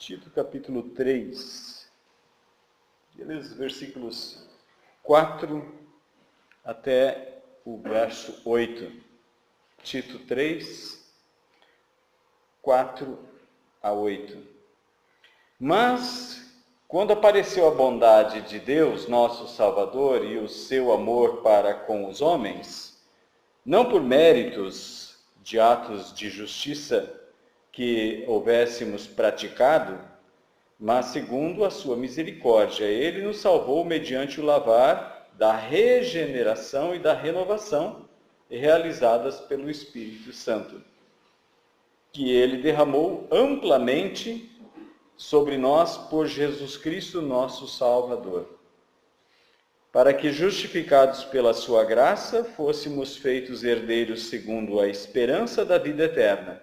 Tito capítulo 3, versículos 4 até o verso 8. Tito 3, 4 a 8. Mas, quando apareceu a bondade de Deus, nosso Salvador, e o seu amor para com os homens, não por méritos de atos de justiça que houvéssemos praticado, mas segundo a sua misericórdia, ele nos salvou mediante o lavar da regeneração e da renovação realizadas pelo Espírito Santo, que ele derramou amplamente sobre nós por Jesus Cristo, nosso Salvador, para que, justificados pela sua graça, fôssemos feitos herdeiros segundo a esperança da vida eterna.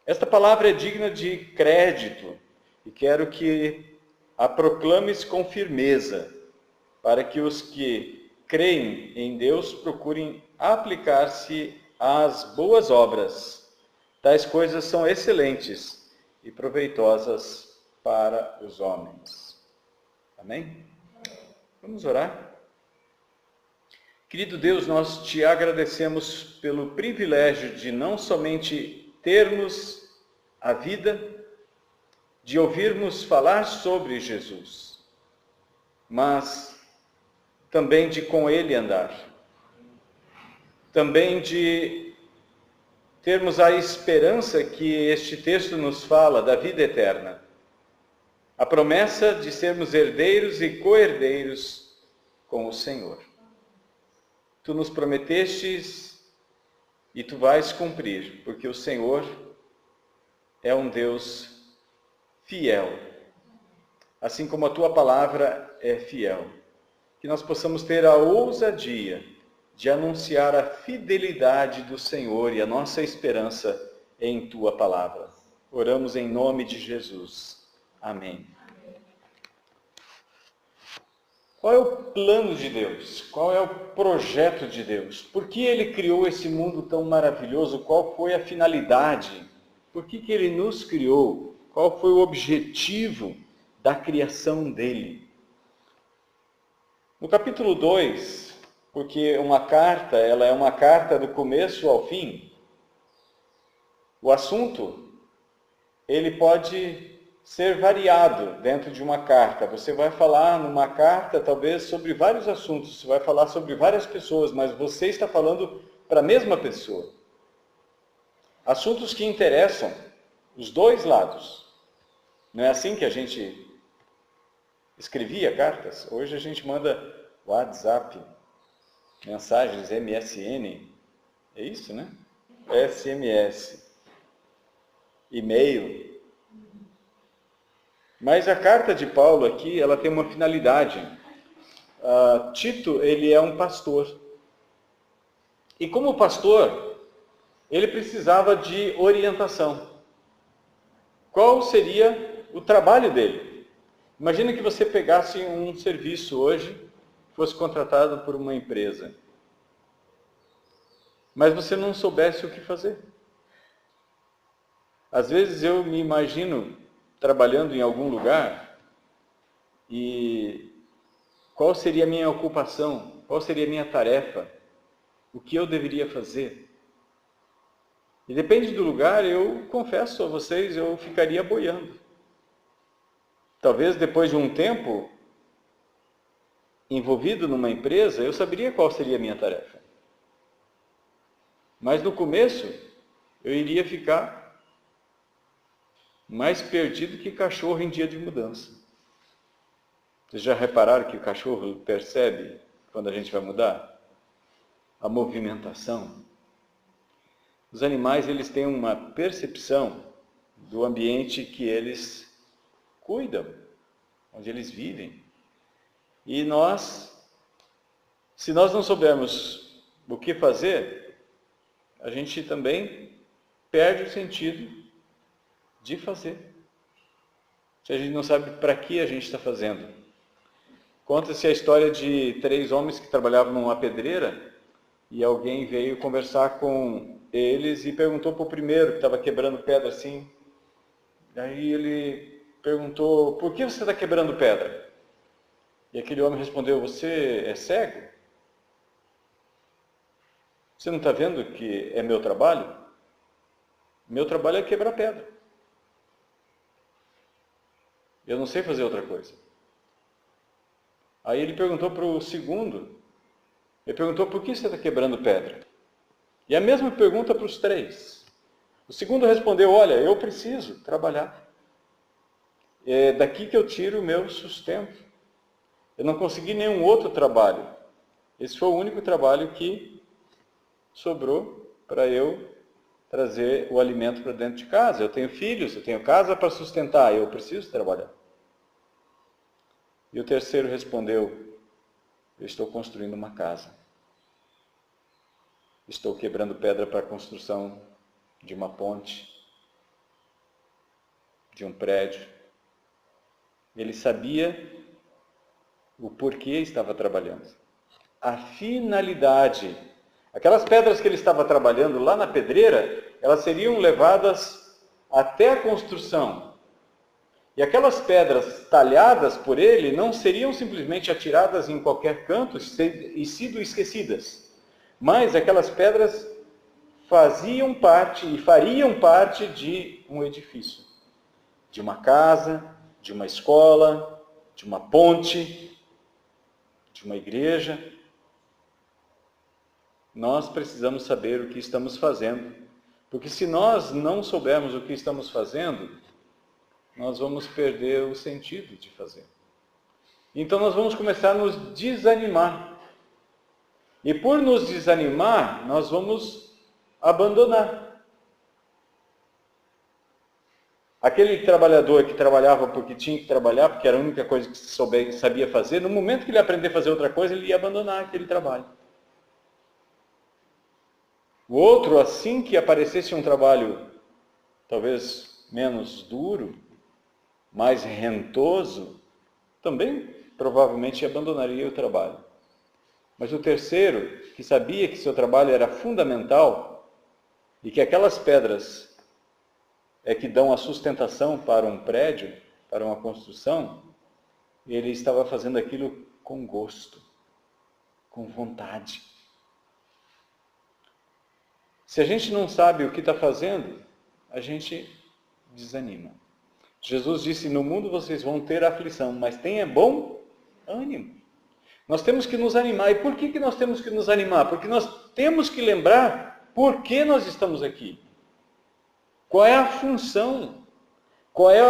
Esta palavra é digna de crédito e quero que a proclames com firmeza, para que os que creem em Deus procurem aplicar-se às boas obras. Tais coisas são excelentes e proveitosas para os homens. Amém? Vamos orar? Querido Deus, nós te agradecemos pelo privilégio de não somente termos a vida, de ouvirmos falar sobre Jesus, mas também de com Ele andar. Também de termos a esperança que este texto nos fala da vida eterna. A promessa de sermos herdeiros e co-herdeiros com o Senhor. Tu nos prometestes e tu vais cumprir, porque o Senhor é um Deus fiel, assim como a tua palavra é fiel. Que nós possamos ter a ousadia de anunciar a fidelidade do Senhor e a nossa esperança em tua palavra. Oramos em nome de Jesus. Amém. Qual é o plano de Deus? Qual é o projeto de Deus? Por que Ele criou esse mundo tão maravilhoso? Qual foi a finalidade? Por que Ele nos criou? Qual foi o objetivo da criação dEle? No capítulo 2, porque uma carta, ela é uma carta do começo ao fim, o assunto, ele pode ser variado dentro de uma carta. Você vai falar numa carta, talvez, sobre vários assuntos, você vai falar sobre várias pessoas, mas você está falando para a mesma pessoa. Assuntos que interessam os dois lados. Não é assim que a gente escrevia cartas? Hoje a gente manda WhatsApp, mensagens MSN, é isso, né? SMS, e-mail. Mas a carta de Paulo aqui, ela tem uma finalidade. Tito, ele é um pastor. E como pastor, ele precisava de orientação. Qual seria o trabalho dele? Imagina que você pegasse um serviço hoje, fosse contratado por uma empresa, mas você não soubesse o que fazer. Às vezes eu me imagino trabalhando em algum lugar, e qual seria a minha ocupação? Qual seria a minha tarefa? O que eu deveria fazer? E depende do lugar, eu confesso a vocês, eu ficaria boiando. Talvez depois de um tempo, envolvido numa empresa, eu saberia qual seria a minha tarefa. Mas no começo, eu iria ficar mais perdido que cachorro em dia de mudança. Vocês já repararam que o cachorro percebe quando a gente vai mudar? A movimentação. Os animais, eles têm uma percepção do ambiente que eles cuidam, onde eles vivem. E se nós não soubermos o que fazer, a gente também perde o sentido de fazer. Se a gente não sabe para que a gente está fazendo. Conta-se a história de 3 homens que trabalhavam numa pedreira e alguém veio conversar com eles e perguntou para o primeiro, que estava quebrando pedra assim, Aí ele perguntou, por que você está quebrando pedra? E aquele homem respondeu, você é cego? Você não está vendo que é meu trabalho? Meu trabalho é quebrar pedra. Eu não sei fazer outra coisa. Aí ele perguntou para o segundo, ele perguntou, por que você está quebrando pedra? E a mesma pergunta para os três. O segundo respondeu, olha, eu preciso trabalhar. É daqui que eu tiro o meu sustento. Eu não consegui nenhum outro trabalho. Esse foi o único trabalho que sobrou para eu trazer o alimento para dentro de casa. Eu tenho filhos, eu tenho casa para sustentar, eu preciso trabalhar. E o terceiro respondeu, eu estou construindo uma casa. Estou quebrando pedra para a construção de uma ponte, de um prédio. Ele sabia o porquê estava trabalhando. A finalidade. Aquelas pedras que ele estava trabalhando lá na pedreira, elas seriam levadas até a construção. E aquelas pedras talhadas por ele não seriam simplesmente atiradas em qualquer canto e sido esquecidas. Mas aquelas pedras faziam parte e fariam parte de um edifício. De uma casa, de uma escola, de uma ponte, de uma igreja. Nós precisamos saber o que estamos fazendo, porque se nós não soubermos o que estamos fazendo, nós vamos perder o sentido de fazer. Então nós vamos começar a nos desanimar. E por nos desanimar, nós vamos abandonar. Aquele trabalhador que trabalhava porque tinha que trabalhar, porque era a única coisa que sabia fazer, no momento que ele aprender a fazer outra coisa, ele ia abandonar aquele trabalho. O outro, assim que aparecesse um trabalho talvez menos duro, mais rentoso, também provavelmente abandonaria o trabalho. Mas o terceiro, que sabia que seu trabalho era fundamental e que aquelas pedras é que dão a sustentação para um prédio, para uma construção, ele estava fazendo aquilo com gosto, com vontade. Se a gente não sabe o que está fazendo, a gente desanima. Jesus disse, no mundo vocês vão ter aflição, mas tenha bom ânimo. Nós temos que nos animar. E por que nós temos que nos animar? Porque nós temos que lembrar por que nós estamos aqui. Qual é a função? Qual é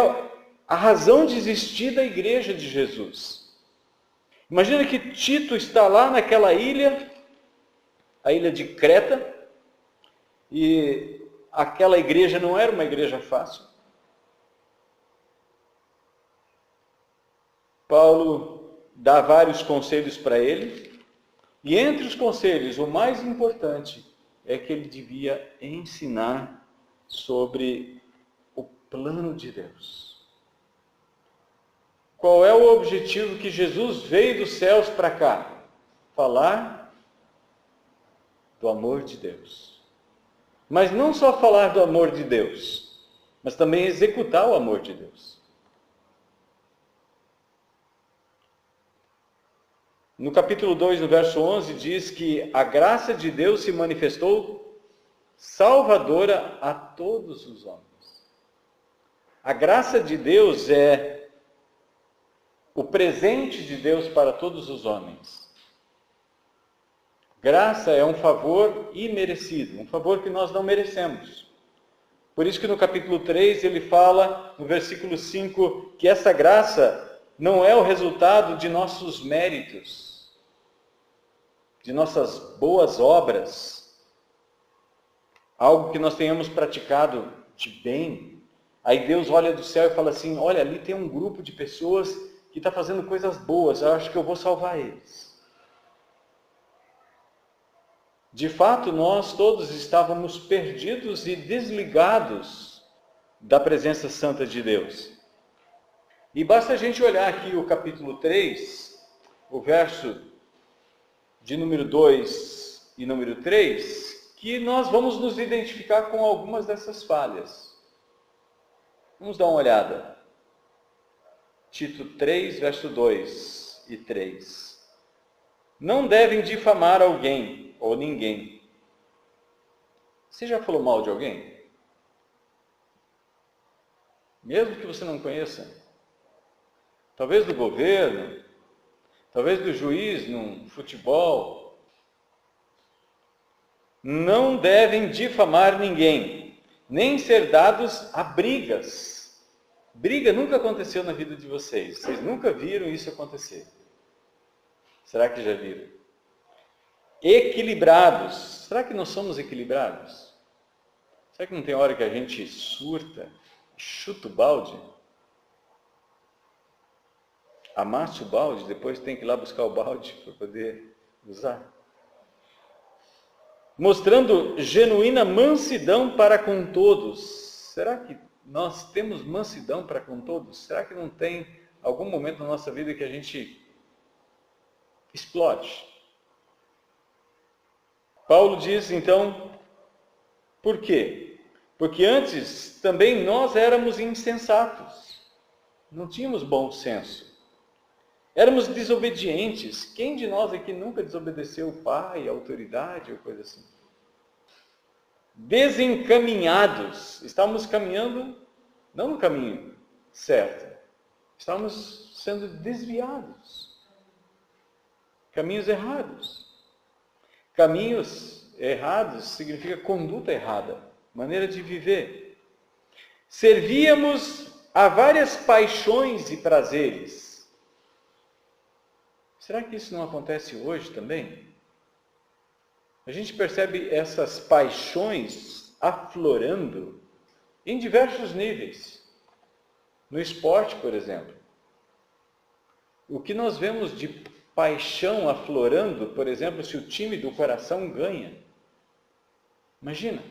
a razão de existir da igreja de Jesus? Imagina que Tito está lá naquela ilha, a ilha de Creta, e aquela igreja não era uma igreja fácil. Paulo dá vários conselhos para ele, e entre os conselhos, o mais importante é que ele devia ensinar sobre o plano de Deus. Qual é o objetivo que Jesus veio dos céus para cá? Falar do amor de Deus. Mas não só falar do amor de Deus, mas também executar o amor de Deus. No capítulo 2, no verso 11, diz que a graça de Deus se manifestou salvadora a todos os homens. A graça de Deus é o presente de Deus para todos os homens. Graça é um favor imerecido, um favor que nós não merecemos. Por isso que no capítulo 3 ele fala, no versículo 5, que essa graça não é o resultado de nossos méritos, de nossas boas obras, algo que nós tenhamos praticado de bem. Aí Deus olha do céu e fala assim, olha, ali tem um grupo de pessoas que está fazendo coisas boas, eu acho que eu vou salvar eles. De fato, nós todos estávamos perdidos e desligados da presença santa de Deus. E basta a gente olhar aqui o capítulo 3, o verso de número 2 e número 3, que nós vamos nos identificar com algumas dessas falhas. Vamos dar uma olhada. Tito 3, verso 2 e 3. Não devem difamar alguém ou ninguém. Você já falou mal de alguém? Mesmo que você não conheça? Talvez do governo, talvez do juiz no futebol. Não devem difamar ninguém, nem ser dados a brigas. Briga nunca aconteceu na vida de vocês. Vocês nunca viram isso acontecer. Será que já viram? Equilibrados. Será que nós somos equilibrados? Será que não tem hora que a gente surta, chuta o balde? Amassa o balde, depois tem que ir lá buscar o balde para poder usar. Mostrando genuína mansidão para com todos. Será que nós temos mansidão para com todos? Será que não tem algum momento na nossa vida que a gente explode? Paulo diz, então, por quê? Porque antes também nós éramos insensatos. Não tínhamos bom senso. Éramos desobedientes. Quem de nós aqui nunca desobedeceu o pai, a autoridade ou coisa assim? Desencaminhados. Estávamos caminhando, não no caminho certo. Estávamos sendo desviados. Caminhos errados. Caminhos errados significa conduta errada, maneira de viver. Servíamos a várias paixões e prazeres. Será que isso não acontece hoje também? A gente percebe essas paixões aflorando em diversos níveis. No esporte, por exemplo. O que nós vemos de paixão aflorando, por exemplo, se o time do coração ganha. Imagina,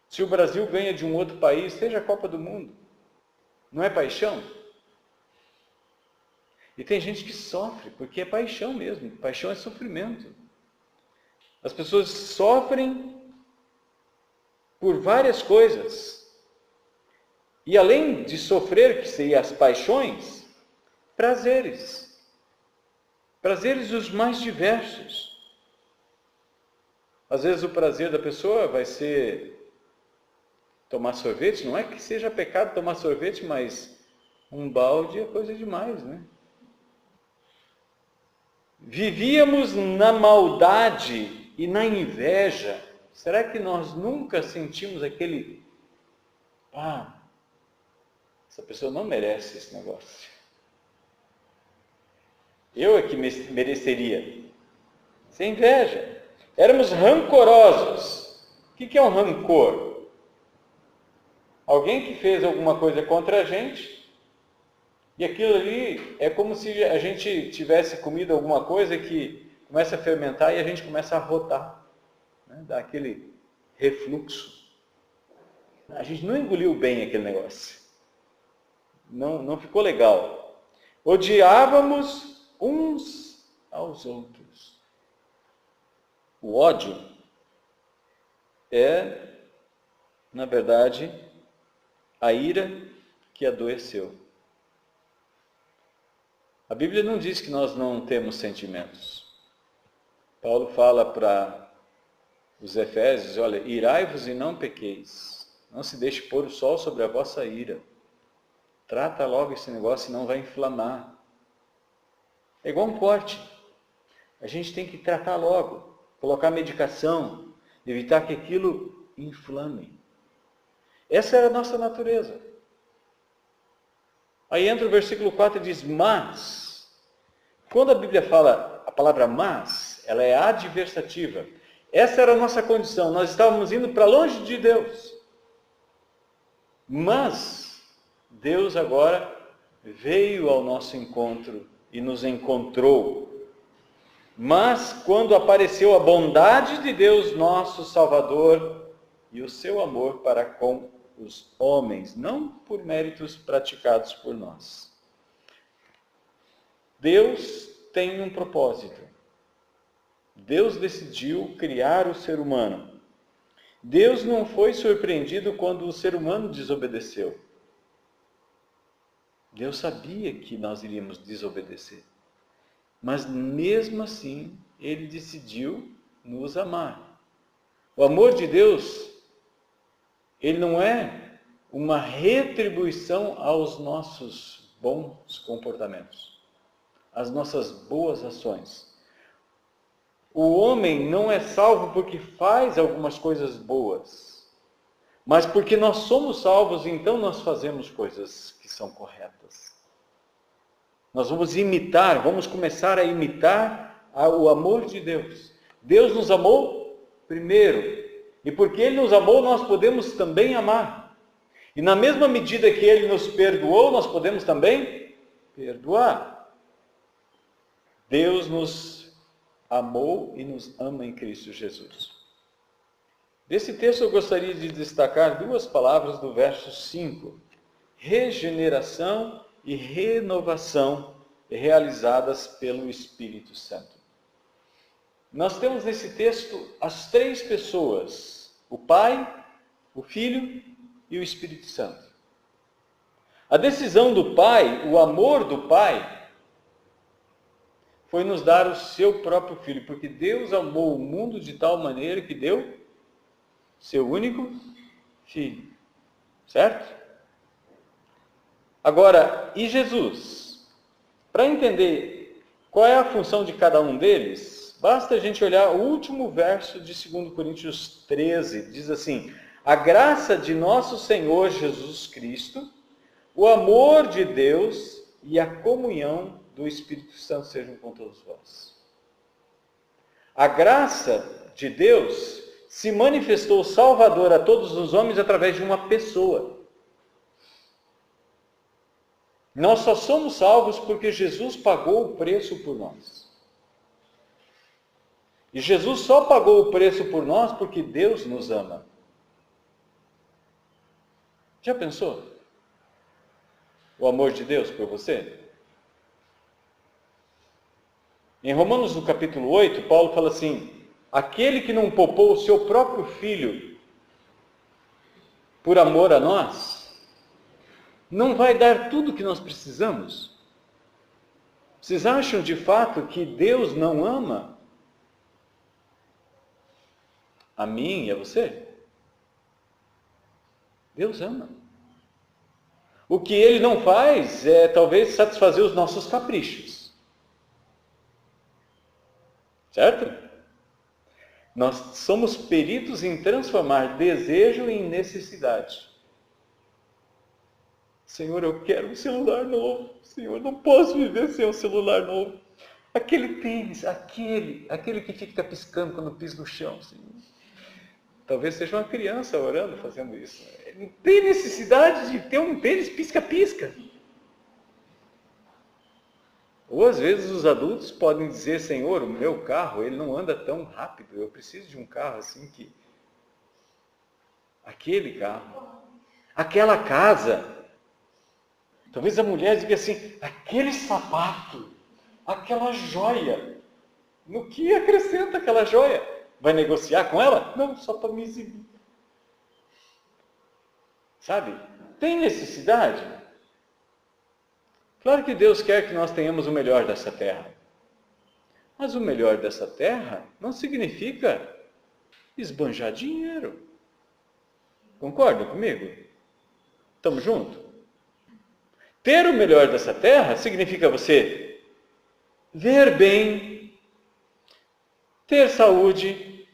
se o Brasil ganha de um outro país, seja a Copa do Mundo. Não é paixão? E tem gente que sofre, porque é paixão mesmo. Paixão é sofrimento. As pessoas sofrem por várias coisas. E além de sofrer, que seriam as paixões, prazeres. Prazeres os mais diversos. Às vezes o prazer da pessoa vai ser tomar sorvete. Não é que seja pecado tomar sorvete, mas um balde é coisa demais, né? Vivíamos na maldade e na inveja. Será que nós nunca sentimos aquele... essa pessoa não merece esse negócio. Eu é que mereceria. Sem inveja. Éramos rancorosos. O que é um rancor? Alguém que fez alguma coisa contra a gente, e aquilo ali é como se a gente tivesse comido alguma coisa que começa a fermentar e a gente começa a arrotar, né? Dá aquele refluxo. A gente não engoliu bem aquele negócio. Não ficou legal. Odiávamos uns aos outros. O ódio é, na verdade, a ira que adoeceu. A Bíblia não diz que nós não temos sentimentos. Paulo fala para os Efésios, olha, irai-vos e não pequeis. Não se deixe pôr o sol sobre a vossa ira. Trata logo esse negócio, senão vai inflamar. É igual um corte. A gente tem que tratar logo, colocar medicação, evitar que aquilo inflame. Essa era a nossa natureza. Aí entra o versículo 4 e diz, mas. Quando a Bíblia fala a palavra mas, ela é adversativa. Essa era a nossa condição, nós estávamos indo para longe de Deus. Mas, Deus agora veio ao nosso encontro e nos encontrou. Mas, quando apareceu a bondade de Deus, nosso Salvador, e o seu amor para com os homens, não por méritos praticados por nós. Deus tem um propósito. Deus decidiu criar o ser humano. Deus não foi surpreendido quando o ser humano desobedeceu. Deus sabia que nós iríamos desobedecer. Mas mesmo assim, Ele decidiu nos amar. O amor de Deus, Ele não é uma retribuição aos nossos bons comportamentos, às nossas boas ações. O homem não é salvo porque faz algumas coisas boas, mas porque nós somos salvos, então nós fazemos coisas que são corretas. Nós vamos começar a imitar o amor de Deus. Deus nos amou primeiro, e porque Ele nos amou, nós podemos também amar. E na mesma medida que Ele nos perdoou, nós podemos também perdoar. Deus nos amou e nos ama em Cristo Jesus. Desse texto eu gostaria de destacar duas palavras do verso 5. Regeneração e renovação realizadas pelo Espírito Santo. Nós temos nesse texto as três pessoas, o Pai, o Filho e o Espírito Santo. A decisão do Pai, o amor do Pai, foi nos dar o seu próprio Filho, porque Deus amou o mundo de tal maneira que deu seu único Filho. Certo? Agora, e Jesus? Para entender qual é a função de cada um deles, basta a gente olhar o último verso de 2 Coríntios 13, diz assim: a graça de nosso Senhor Jesus Cristo, o amor de Deus e a comunhão do Espírito Santo sejam com todos vós. A graça de Deus se manifestou salvadora a todos os homens através de uma pessoa. Nós só somos salvos porque Jesus pagou o preço por nós. E Jesus só pagou o preço por nós porque Deus nos ama. Já pensou? O amor de Deus por você? Em Romanos, no capítulo 8, Paulo fala assim: aquele que não poupou o seu próprio filho por amor a nós, não vai dar tudo o que nós precisamos? Vocês acham de fato que Deus não ama a mim e a você? Deus ama. O que Ele não faz é talvez satisfazer os nossos caprichos. Certo? Nós somos peritos em transformar desejo em necessidade. Senhor, eu quero um celular novo. Senhor, não posso viver sem um celular novo. Aquele tênis, aquele que fica piscando quando pisa no chão, Senhor. Talvez seja uma criança orando, fazendo isso. Não tem necessidade de ter um tênis pisca-pisca. Ou às vezes os adultos podem dizer: Senhor, o meu carro, ele não anda tão rápido. Eu preciso de um carro assim que... aquele carro. Aquela casa. Talvez a mulher diga assim: aquele sapato, aquela joia. No que acrescenta aquela joia? Vai negociar com ela? Não, só para me exibir. Sabe? Tem necessidade? Claro que Deus quer que nós tenhamos o melhor dessa terra. Mas o melhor dessa terra não significa esbanjar dinheiro. Concordam comigo? Estamos juntos? Ter o melhor dessa terra significa você ver bem, ter saúde,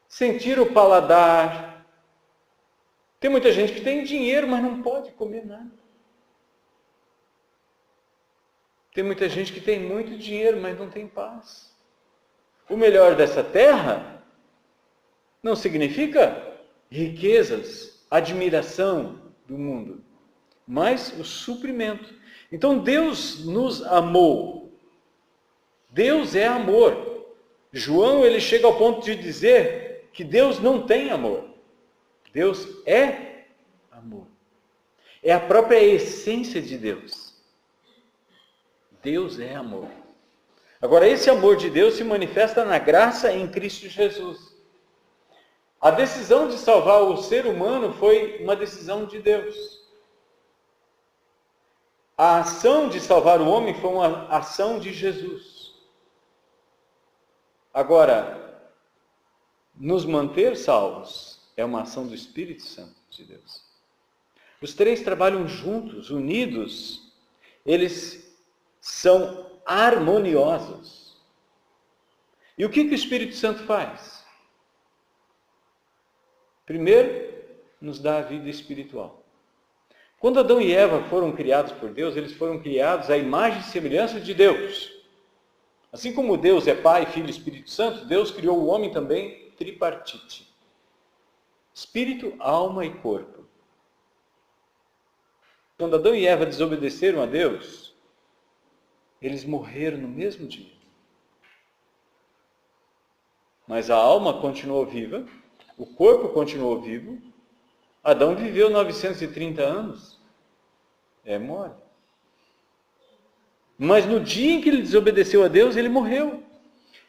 sentir o paladar. Tem muita gente que tem dinheiro, mas não pode comer nada. Tem muita gente que tem muito dinheiro, mas não tem paz. O melhor dessa terra não significa riquezas, admiração do mundo, mas o suprimento. Então Deus nos amou. Deus é amor. João, ele chega ao ponto de dizer que Deus não tem amor. Deus é amor. É a própria essência de Deus. Deus é amor. Agora, esse amor de Deus se manifesta na graça em Cristo Jesus. A decisão de salvar o ser humano foi uma decisão de Deus. a ação de salvar o homem foi uma ação de Jesus. Agora, nos manter salvos é uma ação do Espírito Santo de Deus. Os três trabalham juntos, unidos. Eles são harmoniosos. E o que o Espírito Santo faz? Primeiro, nos dá a vida espiritual. Quando Adão e Eva foram criados por Deus, eles foram criados à imagem e semelhança de Deus. Assim como Deus é Pai, Filho e Espírito Santo, Deus criou o homem também tripartite. Espírito, alma e corpo. Quando Adão e Eva desobedeceram a Deus, eles morreram no mesmo dia. Mas a alma continuou viva, o corpo continuou vivo. Adão viveu 930 anos. É mole. Mas no dia em que ele desobedeceu a Deus, ele morreu.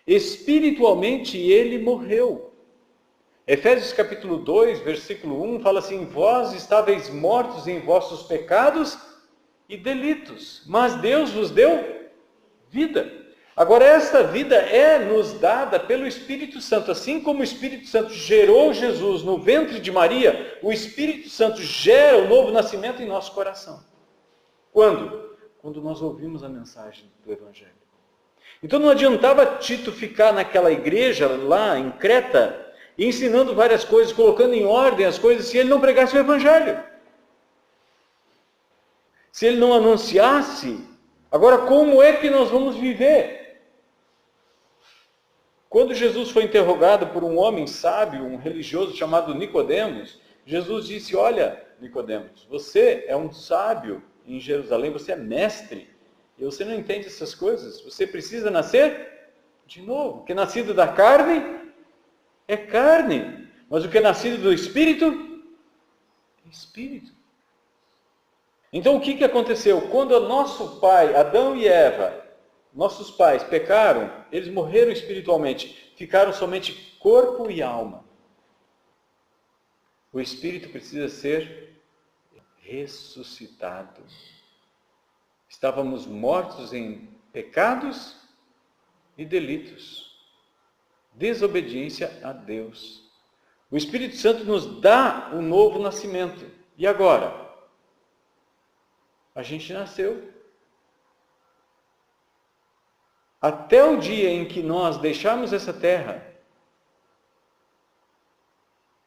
Espiritualmente, ele morreu. Efésios capítulo 2, versículo 1, fala assim: vós estáveis mortos em vossos pecados e delitos, mas Deus vos deu vida. Agora, esta vida é nos dada pelo Espírito Santo. Assim como o Espírito Santo gerou Jesus no ventre de Maria, o Espírito Santo gera o novo nascimento em nosso coração. Quando? Quando nós ouvimos a mensagem do Evangelho. Então não adiantava Tito ficar naquela igreja lá em Creta, ensinando várias coisas, colocando em ordem as coisas, se ele não pregasse o Evangelho. Se ele não anunciasse. Agora, como é que nós vamos viver? Quando Jesus foi interrogado por um homem sábio, um religioso chamado Nicodemos, Jesus disse: olha, Nicodemos, você é um sábio em Jerusalém, você é mestre, e você não entende essas coisas. Você precisa nascer de novo. O que é nascido da carne é carne, mas o que é nascido do Espírito é Espírito. Então o que aconteceu? Quando o nosso pai, Adão e Eva, nossos pais pecaram, eles morreram espiritualmente, ficaram somente corpo e alma. O Espírito precisa ser ressuscitado. Estávamos mortos em pecados e delitos, desobediência a Deus. O Espírito Santo nos dá um novo nascimento. E agora? A gente nasceu. Até o dia em que nós deixarmos essa terra,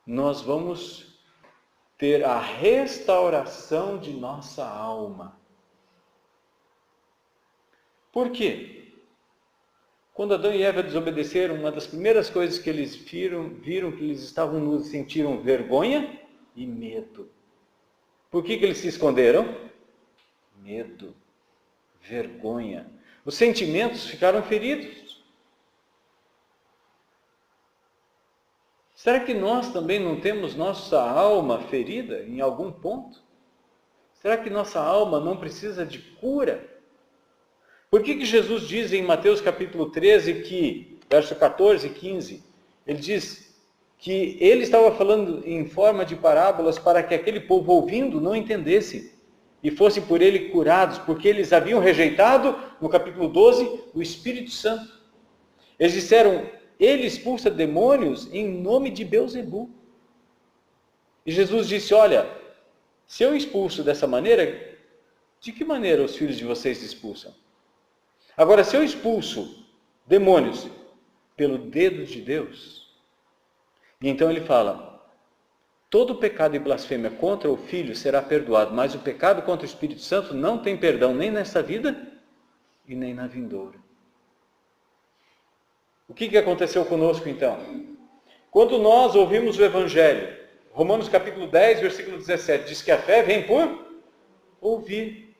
nós vamos ter a restauração de nossa alma. Por quê? Quando Adão e Eva desobedeceram, uma das primeiras coisas que eles viram que eles sentiram vergonha e medo. Por que eles se esconderam? Medo, vergonha. Os sentimentos ficaram feridos. Será que nós também não temos nossa alma ferida em algum ponto? Será que nossa alma não precisa de cura? Por que Jesus diz em Mateus capítulo 13, verso 14 e 15, ele diz que ele estava falando em forma de parábolas para que aquele povo ouvindo não entendesse e fossem por ele curados, porque eles haviam rejeitado, no capítulo 12, o Espírito Santo. Eles disseram: ele expulsa demônios em nome de Beelzebu. E Jesus disse: olha, se eu expulso dessa maneira, de que maneira os filhos de vocês expulsam? Agora, se eu expulso demônios pelo dedo de Deus, e então ele fala: todo pecado e blasfêmia contra o Filho será perdoado, mas o pecado contra o Espírito Santo não tem perdão nem nesta vida e nem na vindoura. O que aconteceu conosco então? Quando nós ouvimos o Evangelho, Romanos capítulo 10, versículo 17, diz que a fé vem por ouvir.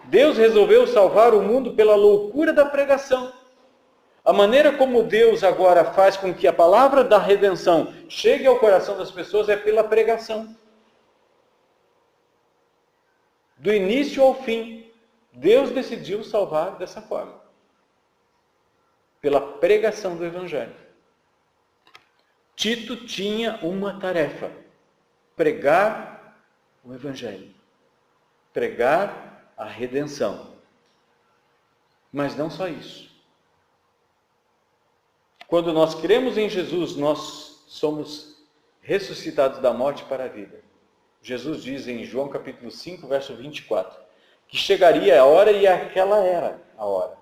Deus resolveu salvar o mundo pela loucura da pregação. A maneira como Deus agora faz com que a palavra da redenção chegue ao coração das pessoas é pela pregação. Do início ao fim, Deus decidiu salvar dessa forma. Pela pregação do Evangelho. Tito tinha uma tarefa: pregar o Evangelho. pregar a redenção. Mas não só isso. Quando nós cremos em Jesus, nós somos ressuscitados da morte para a vida. Jesus diz em João capítulo 5, verso 24, que chegaria a hora, e aquela era a hora,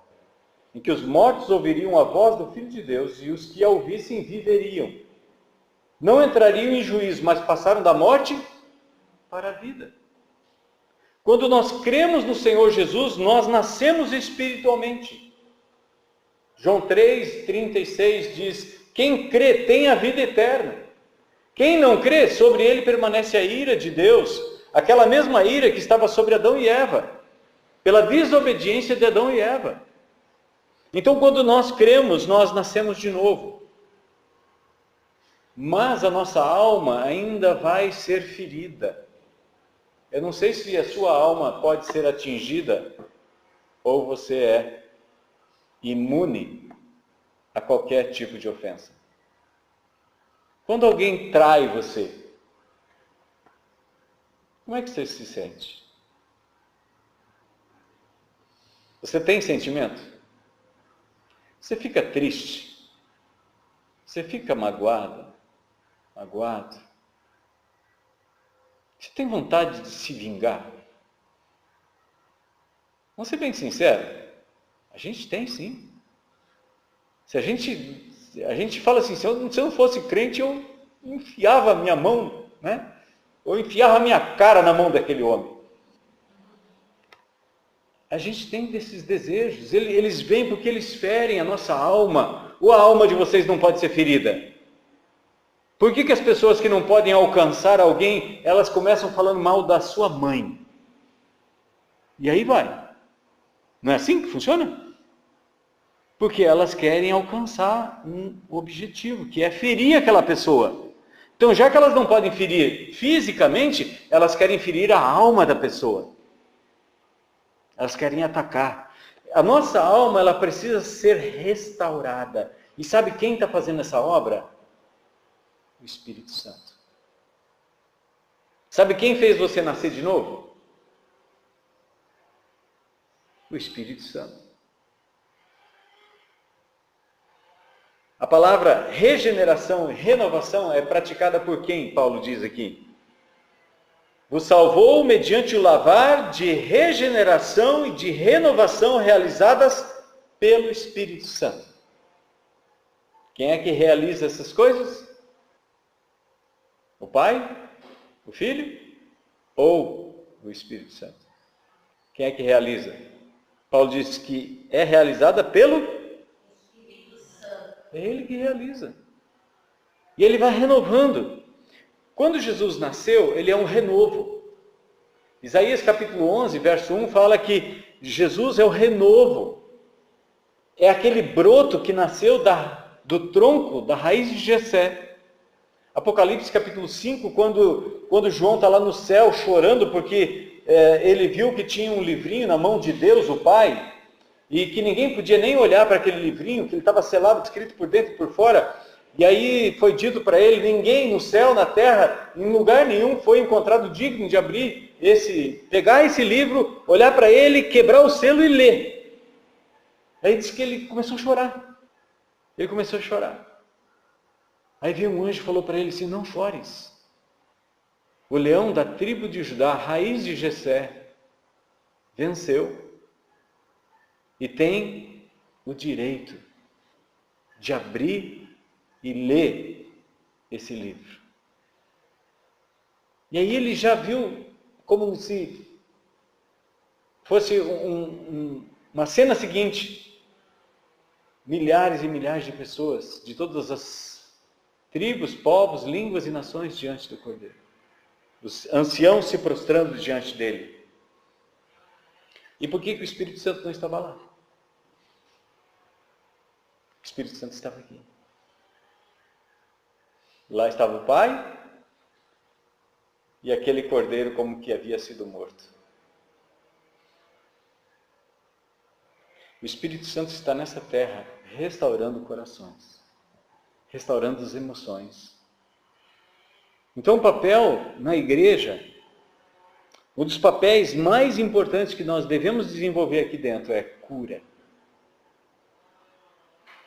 em que os mortos ouviriam a voz do Filho de Deus, e os que a ouvissem viveriam. Não entrariam em juízo, mas passaram da morte para a vida. Quando nós cremos no Senhor Jesus, nós nascemos espiritualmente. João 3,36 diz, quem crê tem a vida eterna. Quem não crê, sobre ele permanece a ira de Deus, aquela mesma ira que estava sobre Adão e Eva, pela desobediência de Adão e Eva. Então, quando nós cremos, nós nascemos de novo. Mas a nossa alma ainda vai ser ferida. Eu não sei se a sua alma pode ser atingida ou você é imune a qualquer tipo de ofensa. Quando alguém trai você, como é que você se sente? Você tem sentimento? Você fica triste? Você fica magoado? Você tem vontade de se vingar? Vamos ser bem sinceros, a gente tem sim. Se a gente fala assim, se eu não fosse crente, eu enfiava a minha mão, né? Ou enfiava a minha cara na mão daquele homem. A gente tem desses desejos, eles vêm porque eles ferem a nossa alma, ou a alma de vocês não pode ser ferida? Por que as pessoas que não podem alcançar alguém, elas começam falando mal da sua mãe? E aí vai. Não é assim que funciona? Porque elas querem alcançar um objetivo, que é ferir aquela pessoa. Então, já que elas não podem ferir fisicamente, elas querem ferir a alma da pessoa. Elas querem atacar. A nossa alma, ela precisa ser restaurada. E sabe quem está fazendo essa obra? O Espírito Santo. Sabe quem fez você nascer de novo? O Espírito Santo. A palavra regeneração e renovação é praticada por quem, Paulo diz aqui? Vos salvou mediante o lavar de regeneração e de renovação realizadas pelo Espírito Santo. Quem é que realiza essas coisas? O Pai, o Filho ou o Espírito Santo? Quem é que realiza? Paulo diz que é realizada pelo Espírito Santo. É Ele que realiza. E Ele vai renovando. Quando Jesus nasceu, Ele é um renovo. Isaías capítulo 11, verso 1, fala que Jesus é o renovo. É aquele broto que nasceu do tronco, da raiz de Jessé. Apocalipse capítulo 5, quando João está lá no céu chorando porque ele viu que tinha um livrinho na mão de Deus, o Pai, e que ninguém podia nem olhar para aquele livrinho, que ele estava selado, escrito por dentro e por fora. E aí foi dito para ele, ninguém no céu, na terra, em lugar nenhum foi encontrado digno de pegar esse livro, olhar para ele, quebrar o selo e ler. Aí diz que ele começou a chorar. Ele começou a chorar. Aí veio um anjo e falou para ele assim, não chores. O leão da tribo de Judá, a raiz de Jessé, venceu. E tem o direito de abrir e ler esse livro. E aí ele já viu como se fosse uma cena seguinte. Milhares e milhares de pessoas, de todas as tribos, povos, línguas e nações diante do Cordeiro. Os anciãos se prostrando diante dele. E por que o Espírito Santo não estava lá? O Espírito Santo estava aqui. Lá estava o Pai e aquele Cordeiro como que havia sido morto. O Espírito Santo está nessa terra restaurando corações, restaurando as emoções. Então o papel na igreja, Um dos papéis mais importantes que nós devemos desenvolver aqui dentro é cura.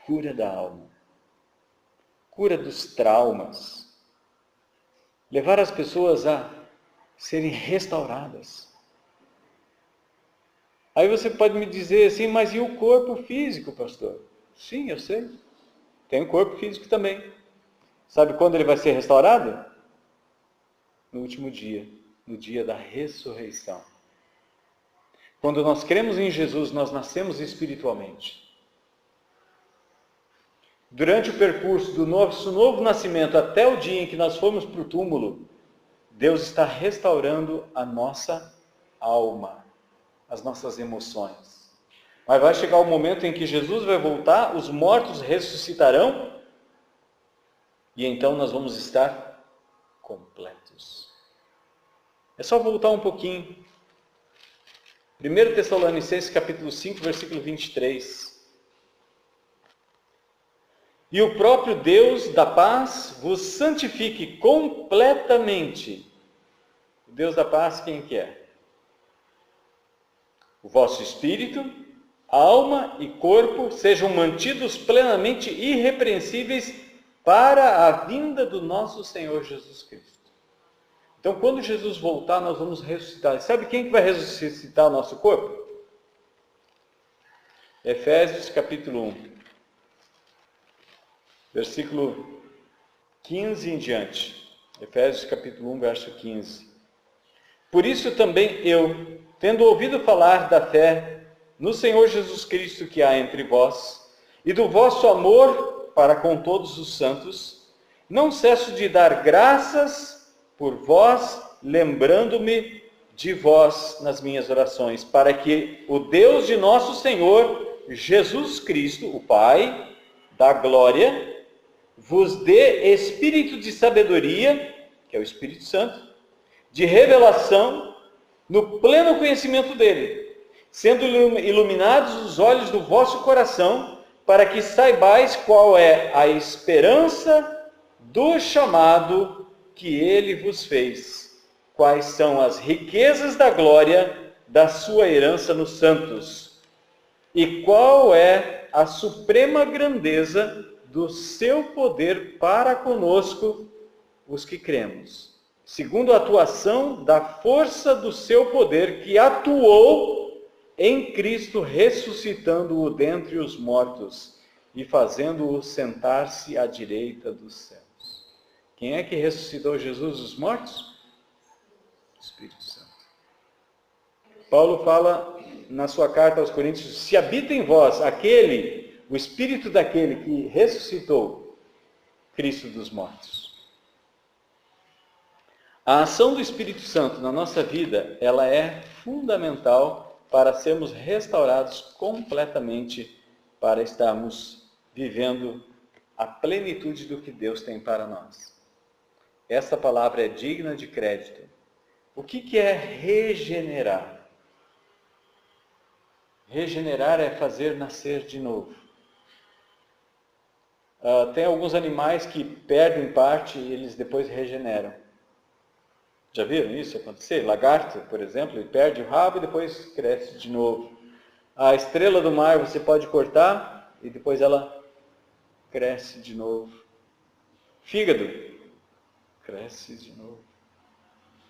Cura da alma. Cura dos traumas. Levar as pessoas a serem restauradas. Aí você pode me dizer assim, mas e o corpo físico, pastor? Sim, eu sei. Tem o corpo físico também. Sabe quando ele vai ser restaurado? No último dia, no dia da ressurreição. Quando nós cremos em Jesus, nós nascemos espiritualmente. Durante o percurso do nosso novo nascimento até o dia em que nós formos para o túmulo, Deus está restaurando a nossa alma, as nossas emoções. Mas vai chegar o momento em que Jesus vai voltar, os mortos ressuscitarão, e então nós vamos estar completos. É só voltar um pouquinho. 1 Tessalonicenses capítulo 5, versículo 23. E o próprio Deus da paz vos santifique completamente. O Deus da paz quem que é? O vosso espírito, alma e corpo sejam mantidos plenamente irrepreensíveis para a vinda do nosso Senhor Jesus Cristo. Então, quando Jesus voltar, nós vamos ressuscitar. Sabe quem que vai ressuscitar o nosso corpo? Efésios capítulo 1, versículo 15 em diante. Efésios capítulo 1, verso 15. Por isso também eu, tendo ouvido falar da fé no Senhor Jesus Cristo que há entre vós, e do vosso amor para com todos os santos, não cesso de dar graças por vós, lembrando-me de vós nas minhas orações, para que o Deus de nosso Senhor Jesus Cristo, o Pai da glória, vos dê espírito de sabedoria, que é o Espírito Santo, de revelação, no pleno conhecimento dele, sendo iluminados os olhos do vosso coração, para que saibais qual é a esperança do chamado que ele vos fez, quais são as riquezas da glória da sua herança nos santos, e qual é a suprema grandeza do seu poder para conosco, os que cremos, segundo a atuação da força do seu poder que atuou em Cristo, ressuscitando-o dentre os mortos e fazendo-o sentar-se à direita dos céus. Quem é que ressuscitou Jesus dos mortos? O Espírito Santo. Paulo fala na sua carta aos Coríntios, se habita em vós o Espírito daquele que ressuscitou Cristo dos mortos. A ação do Espírito Santo na nossa vida, ela é fundamental para sermos restaurados completamente, para estarmos vivendo a plenitude do que Deus tem para nós. Essa palavra é digna de crédito. O que é regenerar? Regenerar é fazer nascer de novo. Tem alguns animais que perdem parte e eles depois regeneram. Já viram isso acontecer? Lagarto, por exemplo, ele perde o rabo e depois cresce de novo. A estrela do mar você pode cortar e depois ela cresce de novo. Fígado, cresce de novo.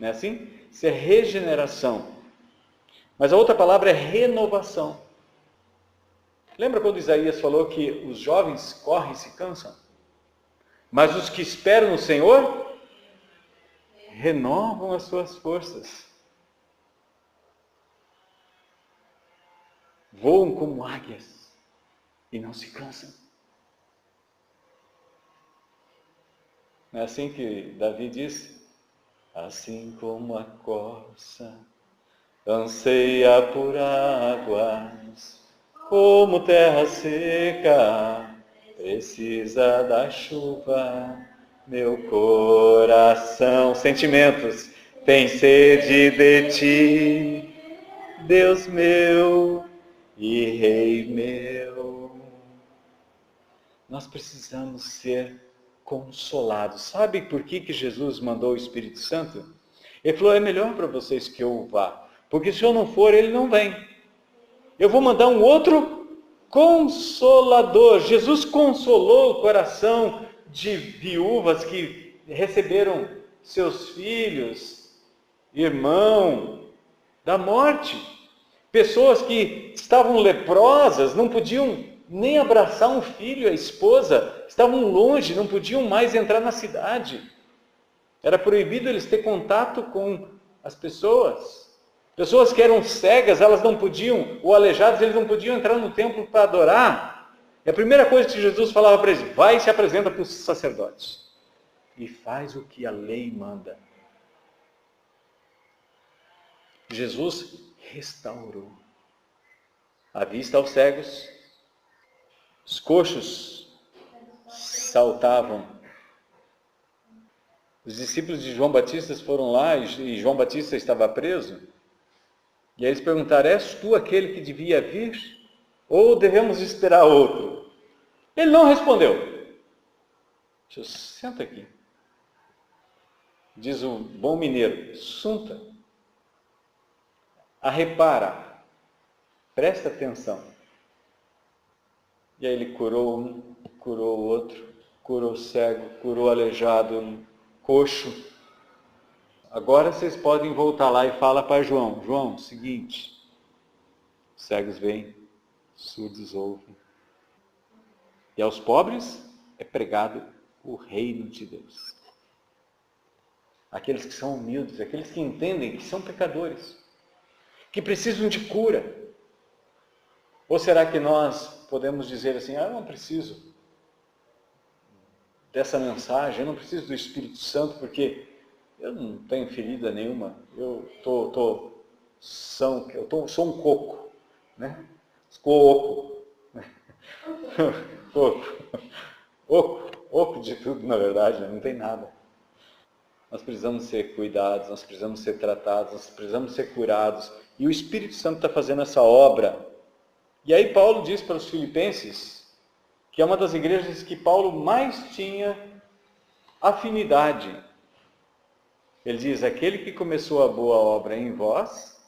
Não é assim? Isso é regeneração. Mas a outra palavra é renovação. Lembra quando Isaías falou que os jovens correm e se cansam? Mas os que esperam no Senhor renovam as suas forças. Voam como águias e não se cansam. Não é assim que Davi disse? Assim como a corça anseia por águas, como terra seca precisa da chuva, meu coração, sentimentos, tem sede de ti, Deus meu e Rei meu. Nós precisamos ser consolados. Sabe por que Jesus mandou o Espírito Santo? Ele falou, é melhor para vocês que eu vá, porque se eu não for, ele não vem. Eu vou mandar um outro Consolador. Jesus consolou o coração de viúvas que receberam seus filhos, irmão, da morte. Pessoas que estavam leprosas, não podiam nem abraçar um filho, a esposa, estavam longe, não podiam mais entrar na cidade. Era proibido eles ter contato com as pessoas. Pessoas que eram cegas, elas não podiam, ou aleijados, eles não podiam entrar no templo para adorar. E a primeira coisa que Jesus falava para eles, vai e se apresenta para os sacerdotes. E faz o que a lei manda. Jesus restaurou a vista aos cegos, os coxos saltavam. Os discípulos de João Batista foram lá e João Batista estava preso. E aí eles perguntaram, és tu aquele que devia vir? Ou devemos esperar outro? Ele não respondeu. Senta aqui. Diz o bom mineiro, sunta. Repara, presta atenção. E aí ele curou um, curou o outro, curou o cego, curou o aleijado, coxo. Agora vocês podem voltar lá e falar para João. João, seguinte, cegos veem, surdos ouvem. E aos pobres é pregado o reino de Deus. Aqueles que são humildes, aqueles que entendem que são pecadores, que precisam de cura. Ou será que nós podemos dizer assim, eu não preciso dessa mensagem, eu não preciso do Espírito Santo, porque eu não tenho ferida nenhuma, eu sou um coco, né? Coco. Oco de tudo, na verdade, né? Não tem nada. Nós precisamos ser cuidados, nós precisamos ser tratados, nós precisamos ser curados. E o Espírito Santo está fazendo essa obra. E aí Paulo diz para os filipenses, que é uma das igrejas que Paulo mais tinha afinidade. Ele diz, aquele que começou a boa obra em vós,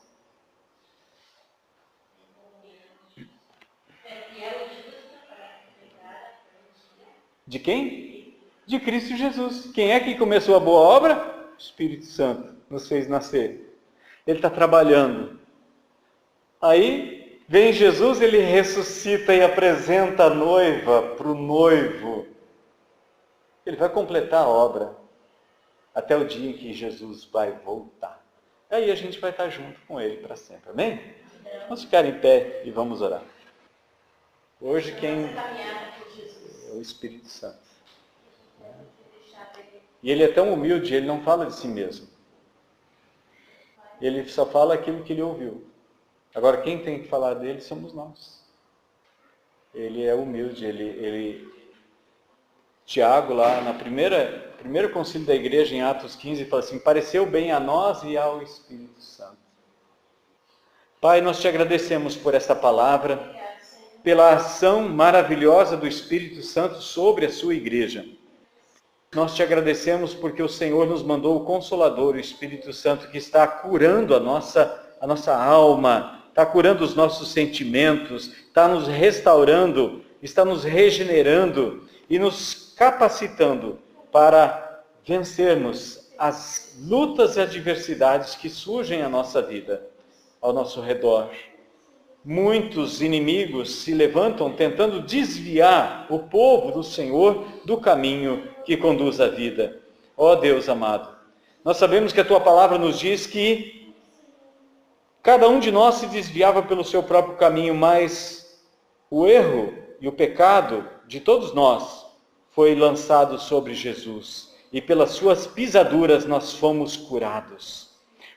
de quem? De Cristo Jesus. Quem é que começou a boa obra? O Espírito Santo nos fez nascer. Ele está trabalhando. Aí vem Jesus, ele ressuscita e apresenta a noiva para o noivo. Ele vai completar a obra até o dia em que Jesus vai voltar. Aí a gente vai estar junto com ele para sempre. Amém? Vamos ficar em pé e vamos orar. Hoje quem é o Espírito Santo. E ele é tão humilde, ele não fala de si mesmo. Ele só fala aquilo que ele ouviu. Agora, quem tem que falar dele somos nós. Ele é humilde. Tiago, lá na primeiro concílio da igreja, em Atos 15, fala assim, pareceu bem a nós e ao Espírito Santo. Pai, nós te agradecemos por esta palavra, pela ação maravilhosa do Espírito Santo sobre a sua igreja. Nós te agradecemos porque o Senhor nos mandou o Consolador, o Espírito Santo, que está curando a nossa alma, está curando os nossos sentimentos, está nos restaurando, está nos regenerando e nos capacitando para vencermos as lutas e adversidades que surgem à nossa vida, ao nosso redor. Muitos inimigos se levantam tentando desviar o povo do Senhor do caminho que conduz à vida. Ó Deus amado, nós sabemos que a tua palavra nos diz que cada um de nós se desviava pelo seu próprio caminho, mas o erro e o pecado de todos nós foi lançado sobre Jesus. E pelas suas pisaduras nós fomos curados.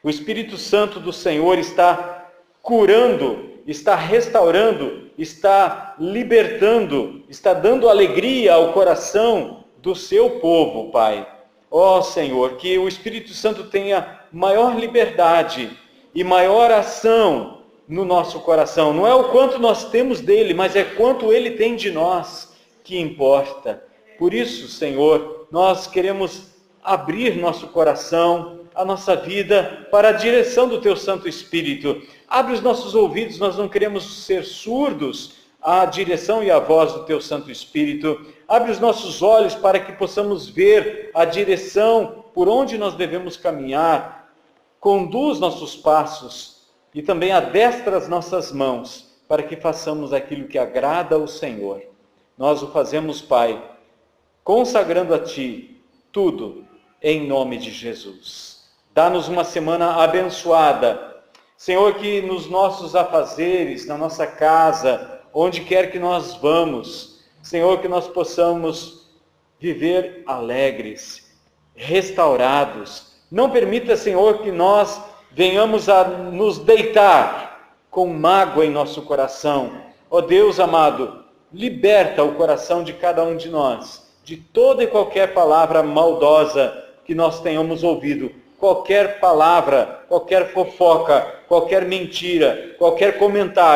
O Espírito Santo do Senhor está curando, está restaurando, está libertando, está dando alegria ao coração do seu povo, Pai. Ó Senhor, que o Espírito Santo tenha maior liberdade e maior ação no nosso coração. Não é o quanto nós temos dele, mas é quanto ele tem de nós que importa. Por isso, Senhor, nós queremos abrir nosso coração, a nossa vida para a direção do Teu Santo Espírito. Abre os nossos ouvidos, nós não queremos ser surdos à direção e à voz do Teu Santo Espírito. Abre os nossos olhos para que possamos ver a direção por onde nós devemos caminhar. Conduz nossos passos e também adestra as nossas mãos para que façamos aquilo que agrada ao Senhor. Nós o fazemos, Pai, consagrando a Ti tudo, em nome de Jesus. Dá-nos uma semana abençoada. Senhor, que nos nossos afazeres, na nossa casa, onde quer que nós vamos, Senhor, que nós possamos viver alegres, restaurados. Não permita, Senhor, que nós venhamos a nos deitar com mágoa em nosso coração. Ó Deus amado, liberta o coração de cada um de nós, de toda e qualquer palavra maldosa que nós tenhamos ouvido, qualquer palavra, qualquer fofoca, qualquer mentira, qualquer comentário